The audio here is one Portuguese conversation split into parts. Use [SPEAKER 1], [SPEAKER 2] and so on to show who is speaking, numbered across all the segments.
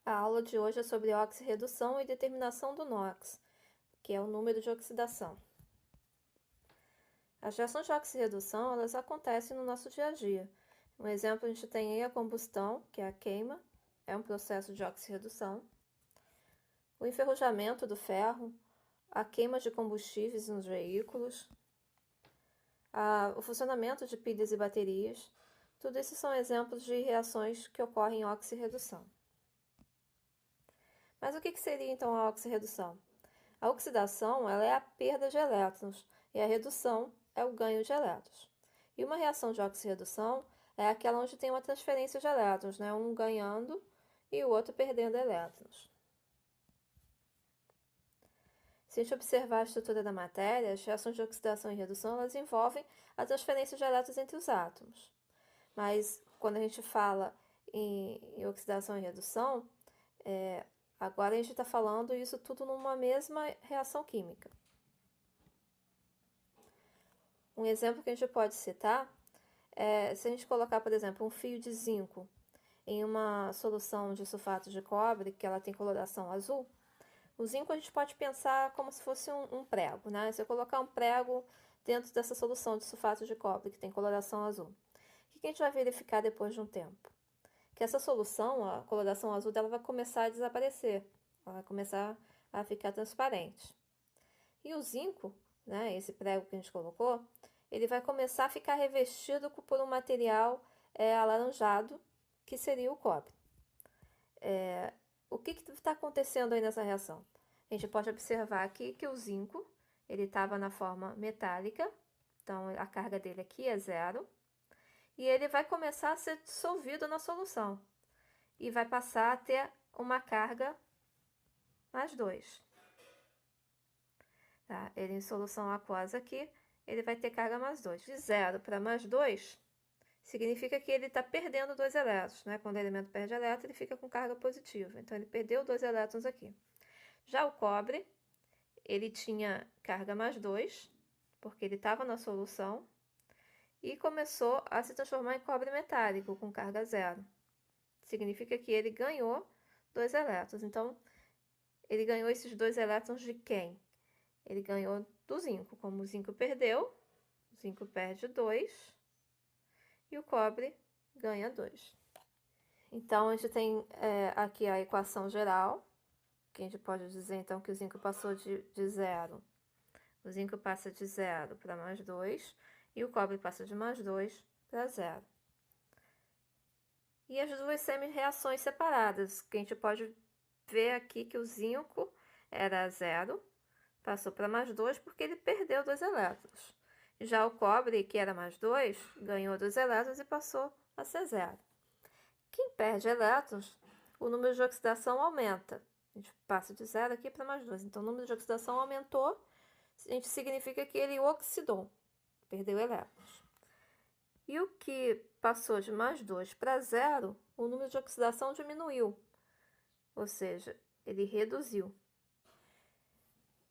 [SPEAKER 1] A aula de hoje é sobre oxirredução e determinação do NOx, que é o número de oxidação. As reações de oxirredução, elas acontecem no nosso dia a dia. Um exemplo, a gente tem aí a combustão, que é a queima, é um processo de oxirredução. O enferrujamento do ferro, a queima de combustíveis nos veículos, o funcionamento de pilhas e baterias. Tudo isso são exemplos de reações que ocorrem em oxirredução. Mas o que seria então a oxirredução? A oxidação ela é a perda de elétrons e a redução é o ganho de elétrons. E uma reação de oxirredução é aquela onde tem uma transferência de elétrons, né? Um ganhando e o outro perdendo elétrons. Se a gente observar a estrutura da matéria, as reações de oxidação e redução elas envolvem a transferência de elétrons entre os átomos. Mas quando a gente fala em oxidação e redução, agora a gente está falando isso tudo numa mesma reação química. Um exemplo que a gente pode citar é se a gente colocar, por exemplo, um fio de zinco em uma solução de sulfato de cobre, que ela tem coloração azul. O zinco a gente pode pensar como se fosse um prego, né? Se eu colocar um prego dentro dessa solução de sulfato de cobre, que tem coloração azul, o que a gente vai verificar depois de um tempo? Que essa solução, a coloração azul dela vai começar a desaparecer, ela vai começar a ficar transparente. E o zinco, né, esse prego que a gente colocou, ele vai começar a ficar revestido por um material alaranjado, que seria o cobre. O que está acontecendo aí nessa reação? A gente pode observar aqui que o zinco ele estava na forma metálica, então a carga dele aqui é 0, e ele vai começar a ser dissolvido na solução e vai passar a ter uma carga mais 2. Tá? Ele em solução aquosa aqui, ele vai ter carga mais 2. De 0 para mais 2, significa que ele está perdendo 2 elétrons, né? Quando o elemento perde elétron, ele fica com carga positiva. Então, ele perdeu 2 elétrons aqui. Já o cobre, ele tinha carga mais 2, porque ele estava na solução, e começou a se transformar em cobre metálico, com carga 0. Significa que ele ganhou 2 elétrons. Então, ele ganhou esses 2 elétrons de quem? Ele ganhou do zinco. Como o zinco perdeu, o zinco perde 2 e o cobre ganha 2. Então, a gente tem aqui a equação geral, que a gente pode dizer então que o zinco passou de 0. O zinco passa de 0 para mais 2 e o cobre passa de mais 2 para 0. E as duas semi-reações separadas, que a gente pode ver aqui que o zinco era 0, passou para mais 2 porque ele perdeu 2 elétrons. Já o cobre, que era mais 2, ganhou 2 elétrons e passou a ser 0. Quem perde elétrons, o número de oxidação aumenta. A gente passa de 0 aqui para mais 2. Então, o número de oxidação aumentou, a gente significa que ele oxidou, perdeu elétrons. E o que passou de mais 2 para 0, o número de oxidação diminuiu, ou seja, ele reduziu. O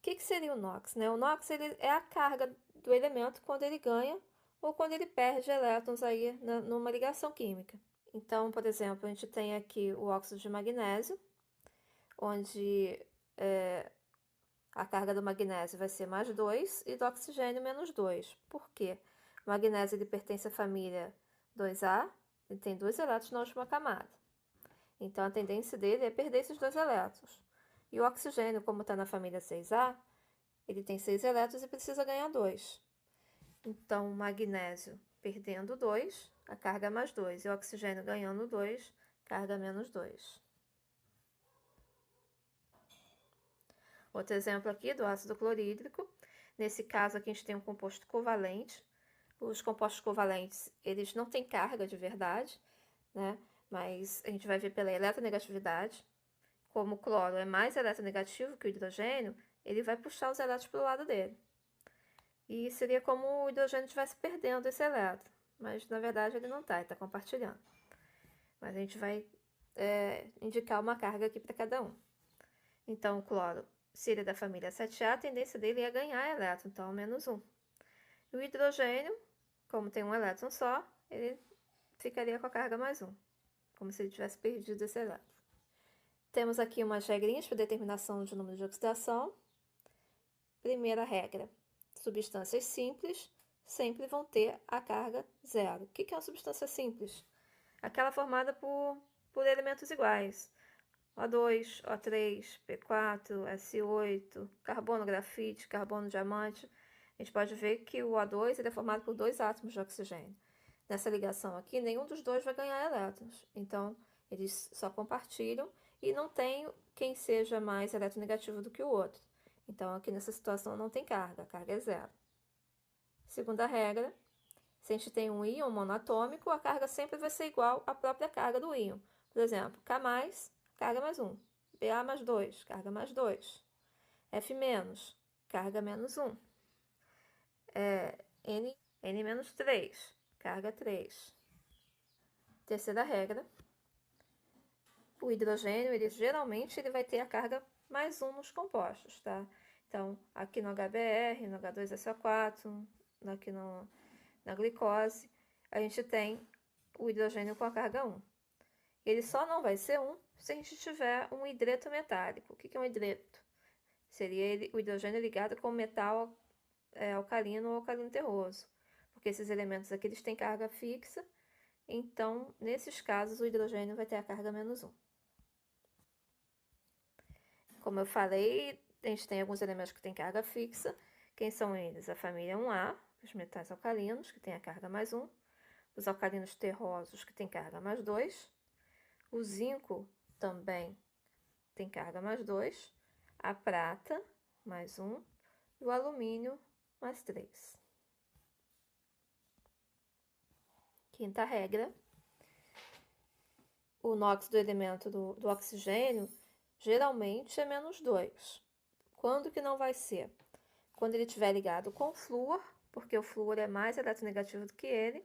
[SPEAKER 1] que seria o NOx? O NOx ele é a carga do elemento quando ele ganha ou quando ele perde elétrons aí numa ligação química. Então, por exemplo, a gente tem aqui o óxido de magnésio, onde a carga do magnésio vai ser mais 2 e do oxigênio menos 2. Por quê? O magnésio ele pertence à família 2A, ele tem 2 elétrons na última camada. Então, a tendência dele é perder esses 2 elétrons. E o oxigênio, como está na família 6A, ele tem 6 elétrons e precisa ganhar 2. Então, o magnésio perdendo 2, a carga é mais 2. E o oxigênio ganhando 2, carga menos 2. Outro exemplo aqui do ácido clorídrico. Nesse caso aqui a gente tem um composto covalente. Os compostos covalentes, eles não têm carga de verdade, né? Mas a gente vai ver pela eletronegatividade. Como o cloro é mais eletronegativo que o hidrogênio, ele vai puxar os elétrons para o lado dele. E seria como o hidrogênio estivesse perdendo esse elétron. Mas na verdade ele não está, ele está compartilhando. Mas a gente vai indicar uma carga aqui para cada um. Então o cloro, se ele é da família 7A, a tendência dele é ganhar elétron, então menos 1. E o hidrogênio, como tem um elétron só, ele ficaria com a carga mais 1, como se ele tivesse perdido esse elétron. Temos aqui umas regrinhas para determinação de número de oxidação. Primeira regra: substâncias simples sempre vão ter a carga zero. O que é uma substância simples? Aquela formada por elementos iguais. O2, O3, P4, S8, carbono grafite, carbono diamante. A gente pode ver que o O2 ele é formado por dois átomos de oxigênio. Nessa ligação aqui, nenhum dos dois vai ganhar elétrons. Então, eles só compartilham e não tem quem seja mais eletronegativo do que o outro. Então, aqui nessa situação não tem carga, a carga é zero. Segunda regra: se a gente tem um íon monatômico, a carga sempre vai ser igual à própria carga do íon. Por exemplo, K+, carga mais 1. Ba mais 2, carga mais 2. F-, carga menos 1. N menos 3, carga 3. Terceira regra: o hidrogênio, geralmente ele vai ter a carga mais 1 nos compostos, tá? Então, aqui no HBr, no H2SO4, aqui na glicose, a gente tem o hidrogênio com a carga 1. Ele só não vai ser 1 se a gente tiver um hidreto metálico. O que é um hidreto? Seria o hidrogênio ligado com o metal alcalino ou alcalino terroso. Porque esses elementos aqui eles têm carga fixa, então, nesses casos, o hidrogênio vai ter a carga menos 1. Como eu falei, a gente tem alguns elementos que têm carga fixa. Quem são eles? A família 1A, os metais alcalinos, que tem a carga mais 1. Os alcalinos terrosos, que tem carga mais 2. O zinco também tem carga mais 2. A prata, mais 1. E o alumínio, mais 3. Quinta regra: o NOx do elemento do oxigênio geralmente é menos 2. Quando que não vai ser? Quando ele estiver ligado com o flúor, porque o flúor é mais eletronegativo do que ele,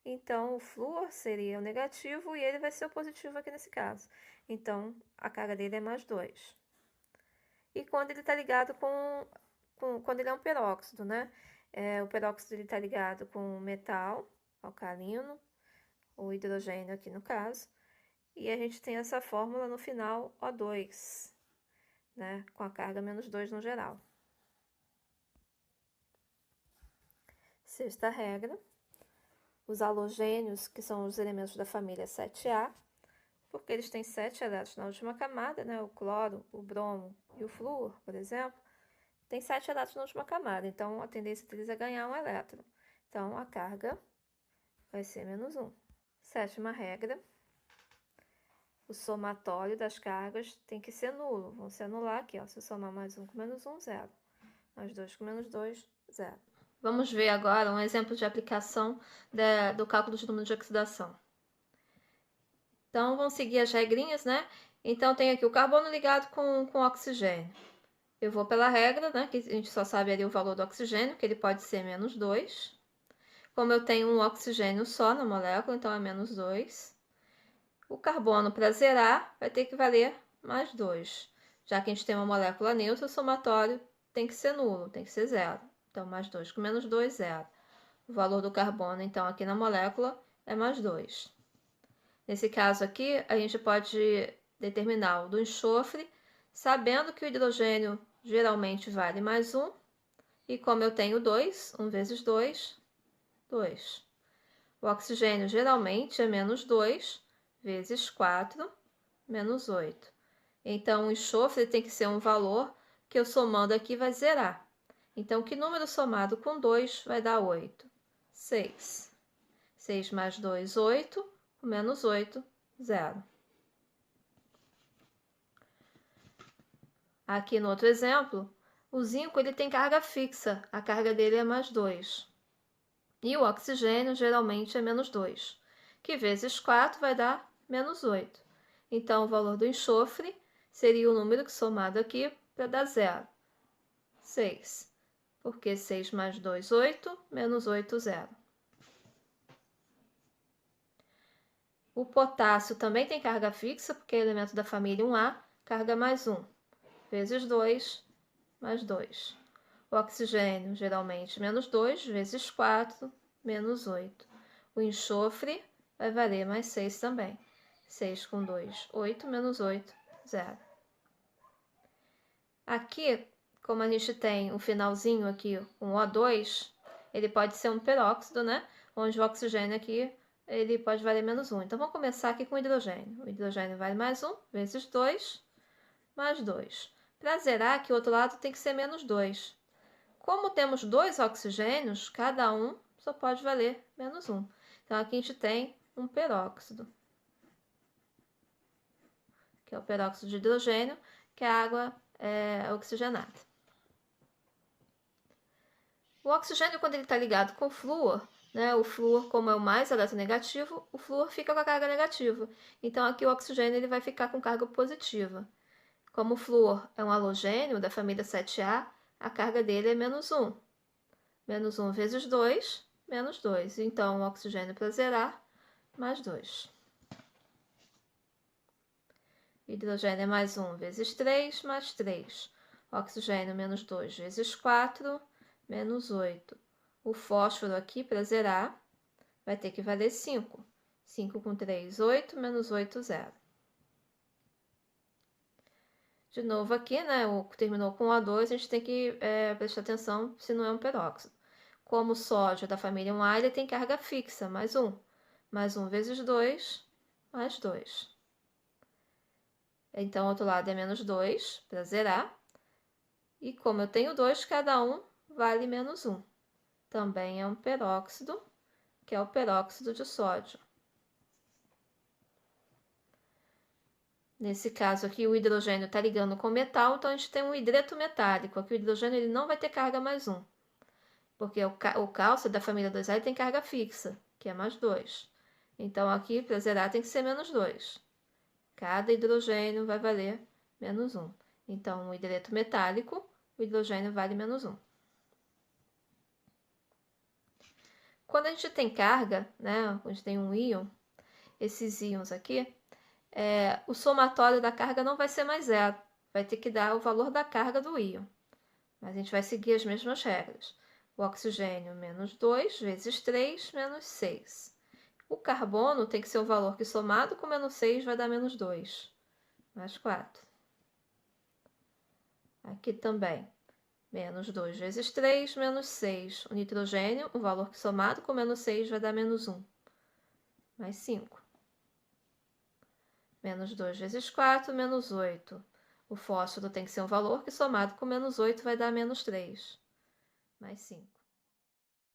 [SPEAKER 1] então o flúor seria o negativo e ele vai ser o positivo aqui nesse caso. Então, a carga dele é mais 2. E quando ele está ligado quando ele é um peróxido, né? O peróxido está ligado com metal alcalino, o hidrogênio aqui no caso, e a gente tem essa fórmula no final, O2, né? Com a carga menos 2 no geral. Sexta regra: os halogênios, que são os elementos da família 7A, porque eles têm 7 elétrons na última camada, né? O cloro, o bromo e o flúor, por exemplo, tem 7 elétrons na última camada, então a tendência deles é ganhar um elétron. Então, a carga vai ser menos 1. Sétima regra: o somatório das cargas tem que ser nulo. Vão se anular aqui, ó. Se eu somar mais 1 com menos 1, 0. Mais 2 com menos 2, 0. Vamos ver agora um exemplo de aplicação do cálculo de número de oxidação. Então, vamos seguir as regrinhas, né? Então, tem aqui o carbono ligado com oxigênio. Eu vou pela regra, né? Que a gente só sabe ali o valor do oxigênio, que ele pode ser menos 2. Como eu tenho um oxigênio só na molécula, então é menos 2. O carbono, para zerar, vai ter que valer mais 2. Já que a gente tem uma molécula neutra, o somatório tem que ser nulo, tem que ser 0. Então, mais 2 com menos 2, 0. O valor do carbono, então, aqui na molécula é mais 2. Nesse caso aqui, a gente pode determinar o do enxofre, sabendo que o hidrogênio geralmente vale mais 1. E como eu tenho 2, 1 vezes 2, 2. O oxigênio geralmente é menos 2 vezes 4, menos 8. Então, o enxofre tem que ser um valor que eu somando aqui vai zerar. Então, que número somado com 2 vai dar 8? 6. 6 mais 2, 8. Menos 8, 0. Aqui no outro exemplo, o zinco ele tem carga fixa. A carga dele é mais 2. E o oxigênio geralmente é menos 2, que vezes 4 vai dar menos 8. Então, o valor do enxofre seria o número que somado aqui para dar 0. 6. Porque 6 mais 2, 8, menos 8, 0. O potássio também tem carga fixa, porque é elemento da família 1A, carga mais 1, vezes 2, mais 2. O oxigênio, geralmente, menos 2, vezes 4, menos 8. O enxofre vai valer mais 6 também. 6 com 2, 8, menos 8, 0. Aqui, como a gente tem um finalzinho aqui, um O2, ele pode ser um peróxido, né? Onde o oxigênio aqui, ele pode valer menos 1. Então, vamos começar aqui com o hidrogênio. O hidrogênio vale mais 1, vezes 2, mais 2. Para zerar, aqui o outro lado tem que ser menos 2. Como temos 2 oxigênios, cada um só pode valer menos 1. Então, aqui a gente tem um peróxido, que é o peróxido de hidrogênio, que é a água oxigenada. O oxigênio, quando ele está ligado com o flúor, né, o flúor, como é o mais eletronegativo, o flúor fica com a carga negativa. Então, aqui o oxigênio ele vai ficar com carga positiva. Como o flúor é um halogênio da família 7A, a carga dele é menos 1. Menos 1 vezes 2, menos 2. Então, o oxigênio para zerar, mais 2. Hidrogênio é mais 1 vezes 3, mais 3. Oxigênio menos 2 vezes 4, menos 8. O fósforo aqui, para zerar, vai ter que valer 5. 5 com 3, 8, menos 8, 0. De novo aqui, né, terminou com O2, a gente tem que prestar atenção se não é um peróxido. Como o sódio é da família 1A, ele tem carga fixa, mais 1. Mais 1 vezes 2, mais 2. Então, o outro lado é menos 2, para zerar. E como eu tenho 2, cada um vale menos 1. Também é um peróxido, que é o peróxido de sódio. Nesse caso aqui, o hidrogênio está ligando com o metal, então a gente tem um hidreto metálico. Aqui o hidrogênio ele não vai ter carga mais 1, porque o cálcio da família 2A tem carga fixa, que é mais 2. Então aqui, para zerar, tem que ser menos 2. Cada hidrogênio vai valer menos 1. Então, o hidreto metálico, o hidrogênio vale menos 1. Quando a gente tem carga, né, a gente tem um íon, esses íons aqui, o somatório da carga não vai ser mais 0. Vai ter que dar o valor da carga do íon. Mas a gente vai seguir as mesmas regras. O oxigênio, menos 2, vezes 3, menos 6. O carbono tem que ser o valor que somado com menos 6 vai dar menos 2, mais 4. Aqui também, menos 2 vezes 3, menos 6. O nitrogênio, o valor que somado com menos 6 vai dar menos 1, mais 5. Menos 2 vezes 4, menos 8. O fósforo tem que ser um valor que somado com menos 8 vai dar menos 3, mais 5.